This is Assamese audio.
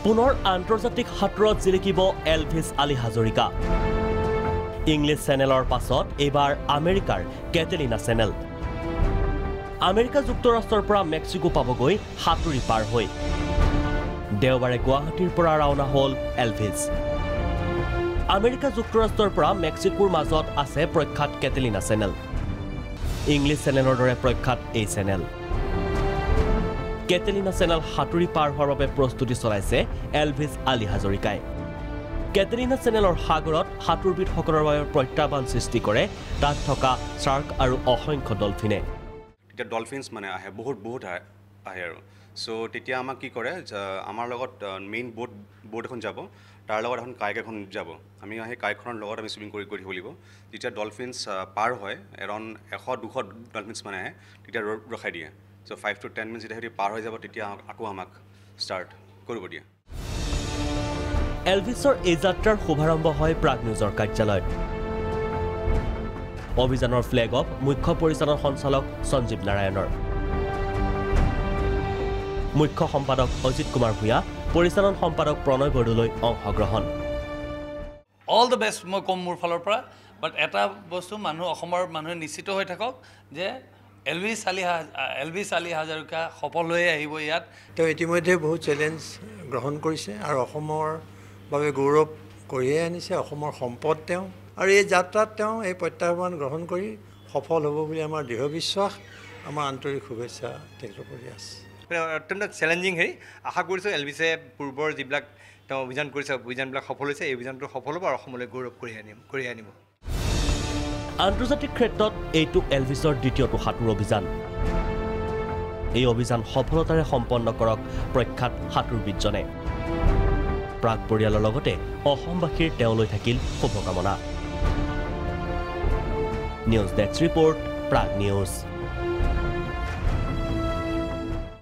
পুনৰ আন্তৰ্জাতিক সাঁতোৰত জিলিকিব এলভিছ আলী হাজৰিকা ইংলিছ চেনেলৰ পাছত এইবাৰ আমেৰিকাৰ কেটেলিনা চেনেল আমেৰিকা যুক্তৰাষ্ট্ৰৰ পৰা মেক্সিকো পাবগৈ সাঁতুৰি পাৰ হৈ দেওবাৰে গুৱাহাটীৰ পৰা ৰাওনা হ'ল এলভিছ আমেৰিকা যুক্তৰাষ্ট্ৰৰ পৰা মেক্সিকোৰ মাজত আছে প্ৰখ্যাত কেটেলিনা চেনেল ইংলিছ চেনেলৰ দৰে প্ৰখ্যাত এই চেনেল কেটেলিনা চেনেল সাঁতুৰি পাৰ হোৱাৰ বাবে প্ৰস্তুতি চলাইছে এলভিছ আলী হাজৰিকাই কেটেলিনা চেনেলৰ সাগৰত সাঁতোৰবিদসকলৰ বাবে প্ৰত্যাহ্বান সৃষ্টি কৰে তাত থকা শাৰ্ক আৰু অসংখ্য ডলফিনে তেতিয়া ডলফিনছ মানে আহে বহুত আহে আৰু সো তেতিয়া আমাক কি কৰে আমাৰ লগত মেইন বোট এখন যাব তাৰ লগত এখন কাইক এখন যাব আমি সেই কাইকখনৰ লগত আমি সুইমিং কৰি থাকিব লাগিব যেতিয়া ডলফিনছ পাৰ হয় এৰাউণ্ড 100-200 ডলফিনছ মানে আহে তেতিয়া ৰখাই দিয়ে সো 5 to 10 মিনিটছ যেতিয়া পাৰ হৈ যাব তেতিয়া আকৌ আমাক ষ্টাৰ্ট কৰিব দিয়ে এলভিছৰ এই যাত্ৰাৰ শুভাৰম্ভ হয় প্ৰাগ নিউজৰ কাৰ্যালয়ত অভিযানৰ ফ্লেগ অফ মুখ্য পৰিচালন সঞ্চালক সঞ্জীৱ নাৰায়ণৰ মুখ্য সম্পাদক অজিত কুমাৰ ভূঞা পৰিচালন সম্পাদক প্ৰণয় বৰদলৈ অংশগ্ৰহণ অল দ্য বেষ্ট মই কম মোৰ ফালৰ পৰা বাট এটা বস্তু অসমৰ মানুহে নিশ্চিত হৈ থাকক যে এলভিছ আলী হাজৰিকা সফল হৈ আহিব ইয়াত তেওঁ ইতিমধ্যে বহু চেলেঞ্জ গ্ৰহণ কৰিছে আৰু অসমৰ বাবে গৌৰৱ কঢ়িয়াই আনিছে অসমৰ সম্পদ তেওঁ আৰু এই যাত্ৰাত তেওঁ এই প্ৰত্যাহ্বান গ্ৰহণ কৰি সফল হ'ব বুলি আমাৰ দৃঢ় বিশ্বাস আমাৰ আন্তৰিক শুভেচ্ছা তেখেতৰ প্ৰতি আছে অত্যন্ত চেলেঞ্জিং হেৰি আশা কৰিছোঁ এলভিছে পূৰ্বৰ যিবিলাক তেওঁ অভিযান কৰিছে অভিযানবিলাক সফল হৈছে এই অভিযানটো সফল হ'ব আৰু অসমলৈ গৌৰৱ কঢ়িয়াই আনিব আন্তৰ্জাতিক ক্ষেত্ৰত এইটো এলভিছৰ দ্বিতীয়টো সাঁতোৰ অভিযান এই অভিযান সফলতাৰে সম্পন্ন কৰক প্ৰখ্যাত সাঁতোৰবিদজনে প্ৰাগ পৰিয়ালৰ লগতে অসমবাসীৰ তেওঁলৈ থাকিল শুভকামনা news desk report Prag news